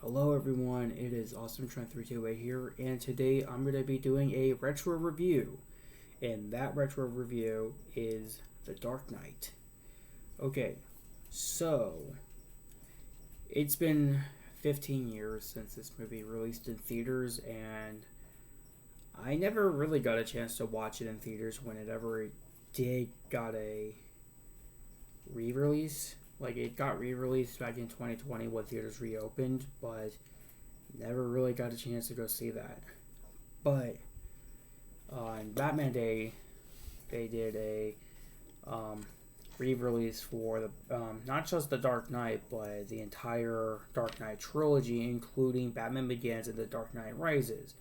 Hello everyone, it is Awesome Trent 328 here, and today I'm going to be doing a retro review, and that retro review is The Dark Knight. Okay, so it's been 15 years since this movie released in theaters, and I never really got a chance to watch it in theaters when it ever did got a re-release. Like, it got re-released back in 2020 when theaters reopened, but never really got a chance to go see that. But on Batman Day, they did a re-release for the not just the Dark Knight, but the entire Dark Knight trilogy, including Batman Begins and The Dark Knight Rises.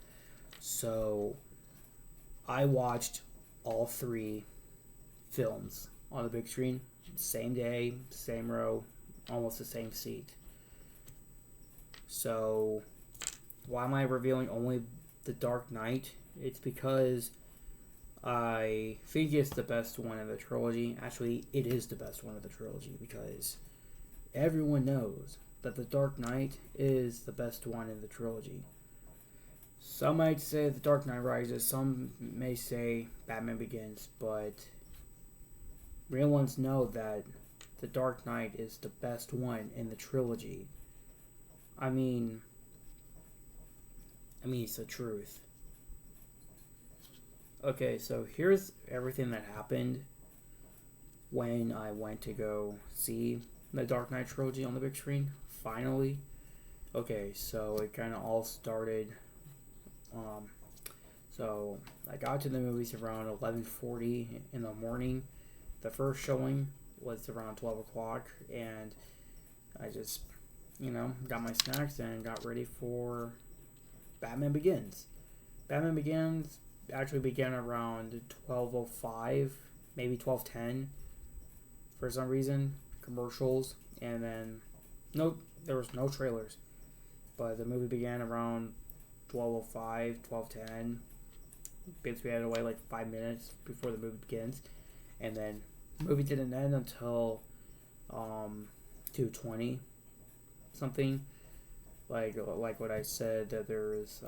So I watched all three films on the big screen, same day, same row, almost the same seat. So why am I revealing only The Dark Knight? It's because I think it's the best one in the trilogy. Actually, it is the best one of the trilogy because everyone knows that The Dark Knight is the best one in the trilogy. Some might say The Dark Knight Rises, some may say Batman Begins, but real ones know that The Dark Knight is the best one in the trilogy. I mean, it's the truth. Okay, so here's everything that happened when I went to go see the Dark Knight trilogy on the big screen, finally. Okay, so it kind of all started. So I got to the movies around 11:40 in the morning. The first showing was around 12 o'clock, and I just, got my snacks and got ready for Batman Begins. Batman Begins actually began around 12:05, maybe 12:10 for some reason, commercials, and then there was no trailers, but the movie began around 12:05, 12:10. Basically, we had to wait like 5 minutes before the movie begins, and then the movie didn't end until 2:20 something. Like what I said, that there was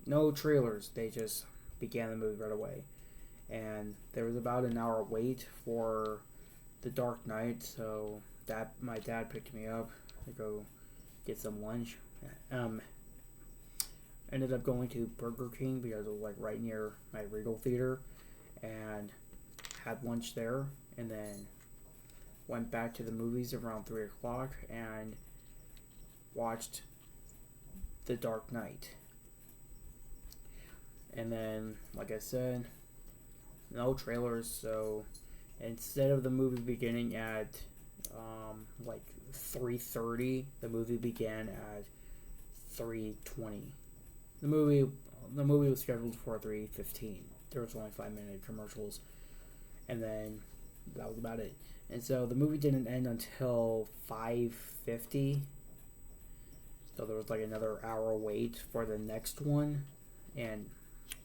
no trailers. They just began the movie right away, and there was about an hour wait for The Dark Knight. So that my dad picked me up to go get some lunch. Ended up going to Burger King because it was like right near my Regal Theater, and had lunch there, and then went back to the movies around 3 o'clock and watched The Dark Knight. And then, like I said, no trailers, so instead of the movie beginning at like 3:30, the movie began at 3:20. The movie was scheduled for 3:15. There was only 5-minute commercials, and then that was about it. And so the movie didn't end until 5:50. So there was like another hour wait for the next one, and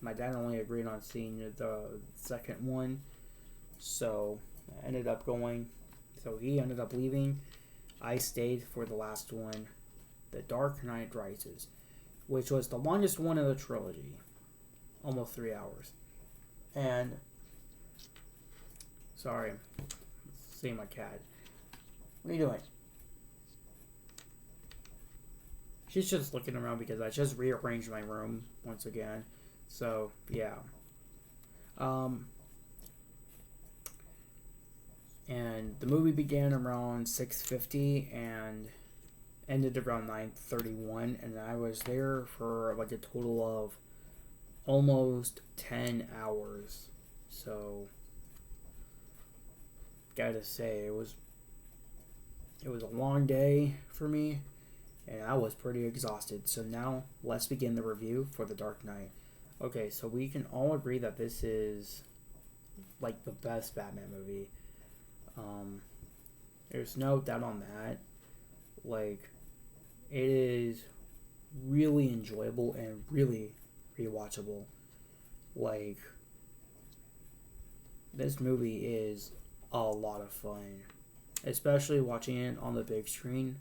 my dad only agreed on seeing the second one, so I ended up going. So he ended up leaving. I stayed for the last one, The Dark Knight Rises, which was the longest one of the trilogy, almost 3 hours. And sorry, seeing my cat. What are you doing? She's just looking around because I just rearranged my room once again. So yeah. And the movie began around 6:50 and ended around 9:31, and I was there for like a total of almost 10 hours. So gotta say, it was a long day for me, and I was pretty exhausted. So now let's begin the review for The Dark Knight. Okay, so we can all agree that this is like the best Batman movie. There's no doubt on that. Like, it is really enjoyable and really rewatchable. Like, this movie is a lot of fun. especially watching it on the big screen,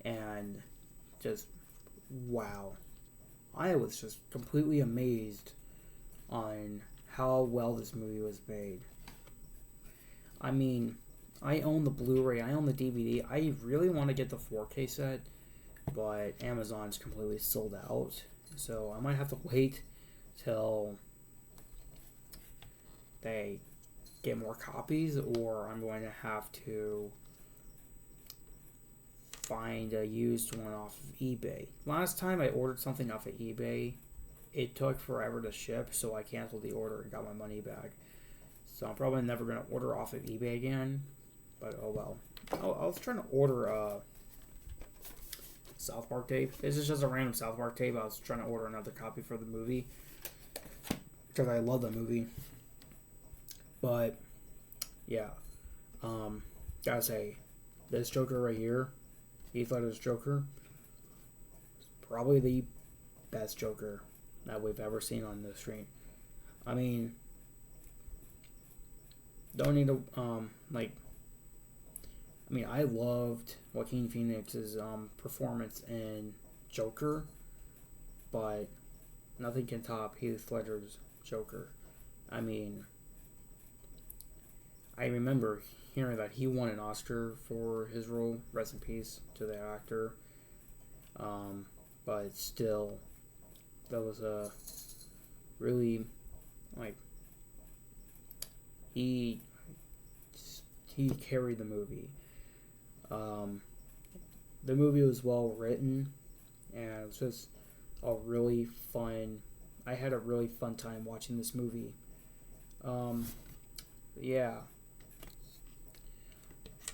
and just wow. I was just completely amazed on how well this movie was made. I mean, I own the Blu-ray, I own the DVD. I really want to get the 4K set, but Amazon's completely sold out. So I might have to wait till they get more copies, or I'm going to have to find a used one off of eBay. Last time I ordered something off of eBay, it took forever to ship, so I canceled the order and got my money back. So I'm probably never going to order off of eBay again, but oh well. I was trying to order a South Park tape. This is just a random South Park tape. I was trying to order another copy for the movie because I love the movie. But yeah, gotta say, this Joker right here, Heath Ledger's Joker, is probably the best Joker that we've ever seen on the screen. I mean, don't need to I loved Joaquin Phoenix's performance in Joker, but nothing can top Heath Ledger's Joker. I mean, I remember hearing that he won an Oscar for his role. Rest in peace to the actor. But still, that was a really he carried the movie. The movie was well written, and it was just a really fun. I had a really fun time watching this movie. Yeah.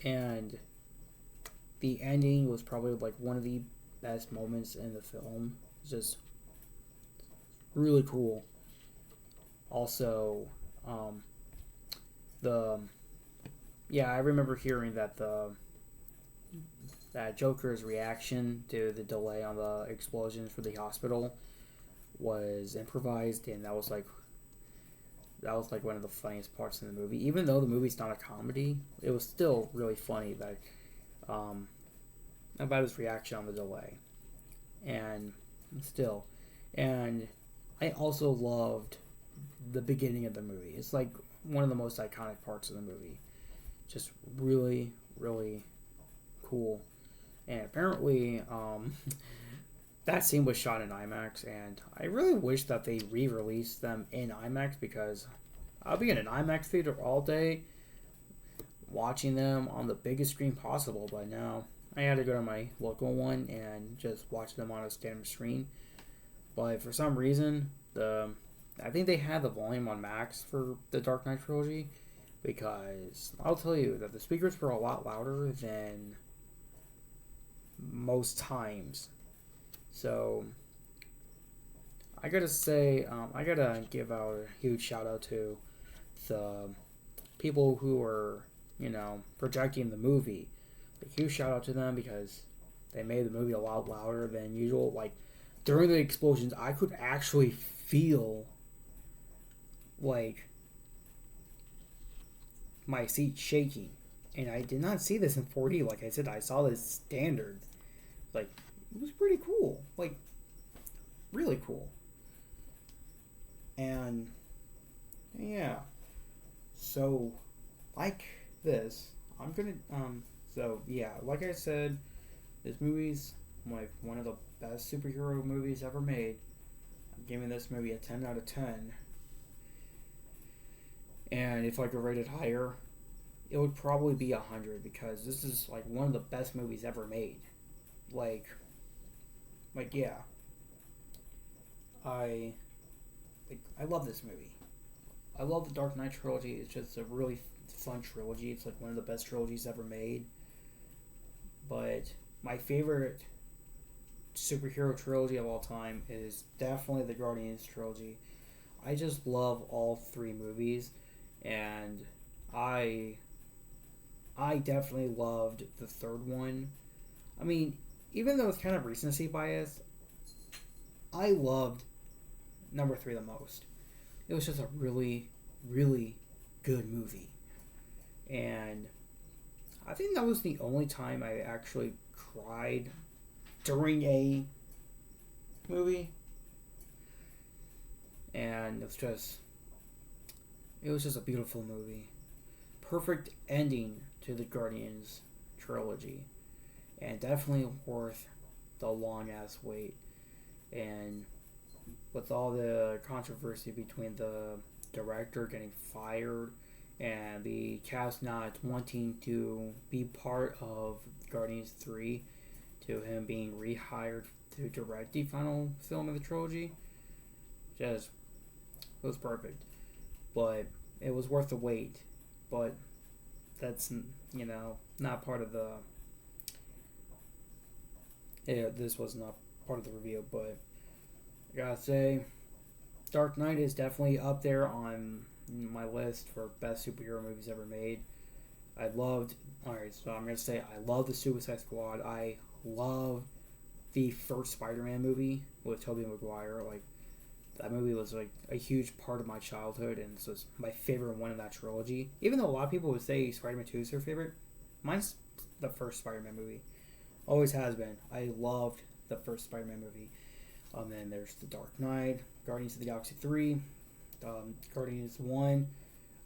And the ending was probably one of the best moments in the film. It's just really cool. Also, I remember hearing that that Joker's reaction to the delay on the explosion for the hospital was improvised, and that was one of the funniest parts in the movie. Even though the movie's not a comedy, it was still really funny that about his reaction on the delay. And I also loved the beginning of the movie. It's one of the most iconic parts of the movie. Just really, really cool. And apparently, that scene was shot in IMAX, and I really wish that they re-released them in IMAX, because I'll be in an IMAX theater all day watching them on the biggest screen possible, but now I had to go to my local one and just watch them on a standard screen. But for some reason, I think they had the volume on max for the Dark Knight trilogy, because I'll tell you that the speakers were a lot louder than most times. So I gotta say, I gotta give out a huge shout out to the people who were, projecting the movie. A huge shout out to them, because they made the movie a lot louder than usual. During the explosions, I could actually feel my seat shaking, and I did not see this in 4D. Like I said, I saw this standard. It was pretty cool. Really cool. And yeah, so this, I'm gonna like I said, this movie's one of the best superhero movies ever made. I'm giving this movie a 10 out of 10. And if I could rate it higher, it would probably be 100, because this is one of the best movies ever made. Yeah. I love this movie. I love the Dark Knight trilogy. It's just a really fun trilogy. It's one of the best trilogies ever made. But my favorite superhero trilogy of all time is definitely the Guardians trilogy. I just love all three movies, and I definitely loved the third one. I mean, even though it's kind of recency bias, I loved number 3 the most. It was just a really, really good movie. And I think that was the only time I actually cried during a movie, and it was just a beautiful movie. Perfect ending to the Guardians trilogy, and definitely worth the long ass wait. And with all the controversy between the director getting fired and the cast not wanting to be part of Guardians 3, to him being rehired to direct the final film of the trilogy, just it was perfect. But it was worth the wait. But that's, not part of the. Yeah, this was not part of the review, but I gotta say, Dark Knight is definitely up there on my list for best superhero movies ever made. Alright, so I'm gonna say I love the Suicide Squad. I love the first Spider-Man movie with Tobey Maguire. Like, that movie was like a huge part of my childhood, and this was my favorite one in that trilogy. Even though a lot of people would say Spider-Man 2 is their favorite, mine's the first Spider-Man movie. Always has been. I loved the first Spider-Man movie. Then there's The Dark Knight, Guardians of the Galaxy 3, Guardians 1,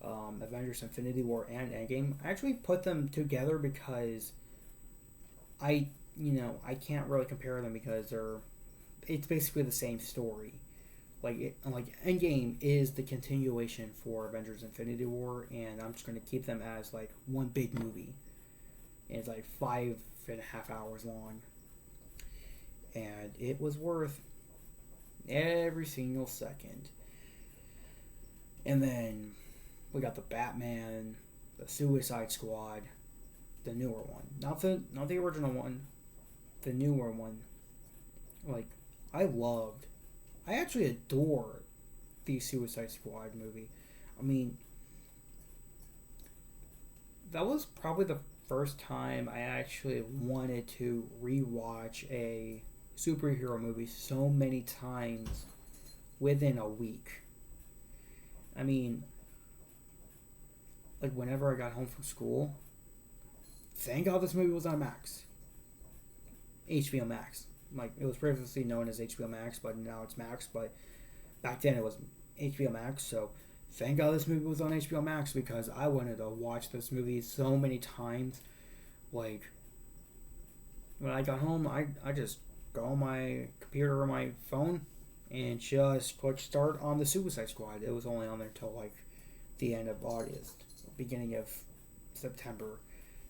Avengers Infinity War, and Endgame. I actually put them together because I can't really compare them because it's basically the same story. Like Endgame is the continuation for Avengers Infinity War, and I'm just going to keep them as like one big movie. And it's like 5.5 hours long. And it was worth every single second. And then we got the Batman, the Suicide Squad, the newer one. Not the original one, the newer one. Like, I actually adore the Suicide Squad movie. I mean, that was probably the first time I actually wanted to rewatch a superhero movie so many times within a week. I mean, like, whenever I got home from school, thank God this movie was on Max. HBO Max. Like, it was previously known as HBO Max, but now it's Max. But back then it was HBO Max, so thank God this movie was on HBO Max, because I wanted to watch this movie so many times. Like, when I got home, I just go on my computer or my phone and just click start on the Suicide Squad. It was only on there until like the end of August, beginning of September.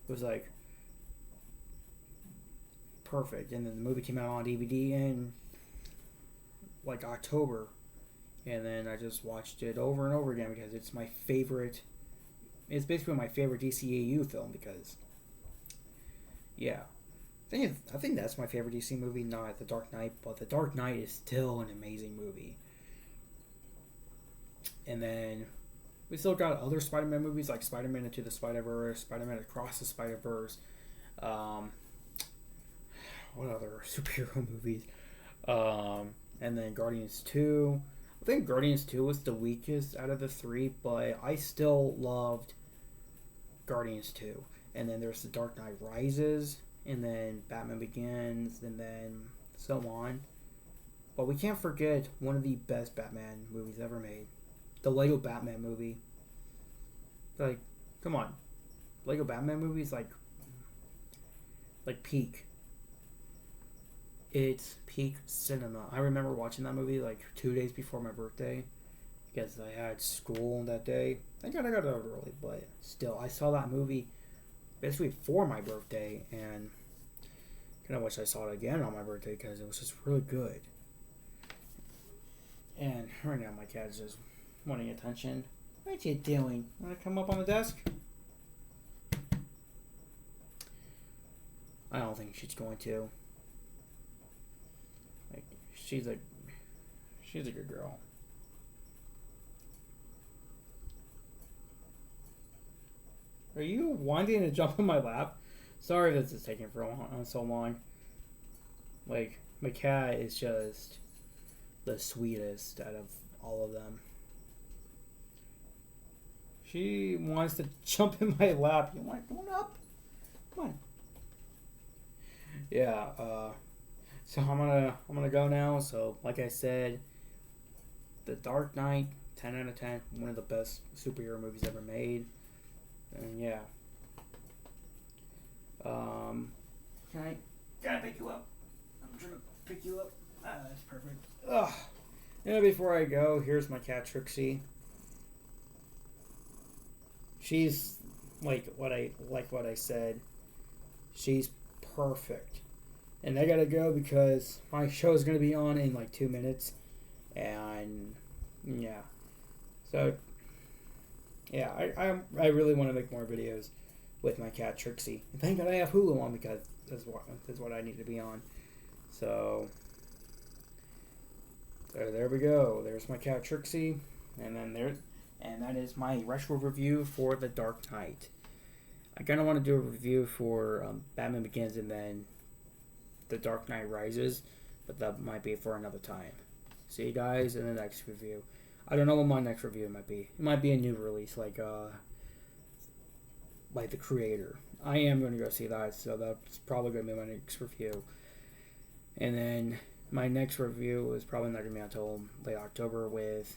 It was like perfect. And then the movie came out on DVD in like October, and then I just watched it over and over again because it's my favorite. It's basically my favorite DCAU film because, yeah, I think that's my favorite DC movie, not The Dark Knight, but The Dark Knight is still an amazing movie. And then we still got other Spider-Man movies like Spider-Man Into the Spider-Verse, Spider-Man Across the Spider-Verse. What other superhero movies? And then Guardians 2. I think Guardians 2 was the weakest out of the three, but I still loved Guardians 2. And then there's The Dark Knight Rises, and then Batman Begins, and then so on. But we can't forget one of the best Batman movies ever made. The Lego Batman movie. Like, come on. Lego Batman movies like peak. It's peak cinema. I remember watching that movie like 2 days before my birthday because I had school that day. Thank God I got out early, but still, I saw that movie basically for my birthday, and kind of wish I saw it again on my birthday because it was just really good. And right now my cat is just wanting attention. What are you doing? Want to come up on the desk? I don't think she's going to. Like, she's a good girl. Are you wanting to jump in my lap? Sorry this is taking so long. Like, my cat is just the sweetest out of all of them. She wants to jump in my lap. You want going up? yeah. So I'm gonna go now. So like I said, The Dark Knight, 10 out of 10, one of the best superhero movies ever made. And yeah. Can I pick you up? I'm trying to pick you up. That's perfect. Ugh. And before I go, here's my cat Trixie. She's like what I said. She's perfect. And I gotta go because my show is gonna be on in like 2 minutes. And yeah. So yeah, I really want to make more videos with my cat Trixie. And thank God I have Hulu on because that's what I need to be on. So there we go. There's my cat Trixie, and that is my retro review for The Dark Knight. I kind of want to do a review for Batman Begins and then The Dark Knight Rises, but that might be for another time. See you guys in the next review. I don't know what my next review might be. It might be a new release, like The Creator. I am going to go see that, so that's probably going to be my next review. And then my next review is probably not going to be until late October with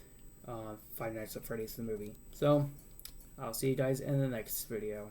Five Nights at Freddy's the movie. So I'll see you guys in the next video.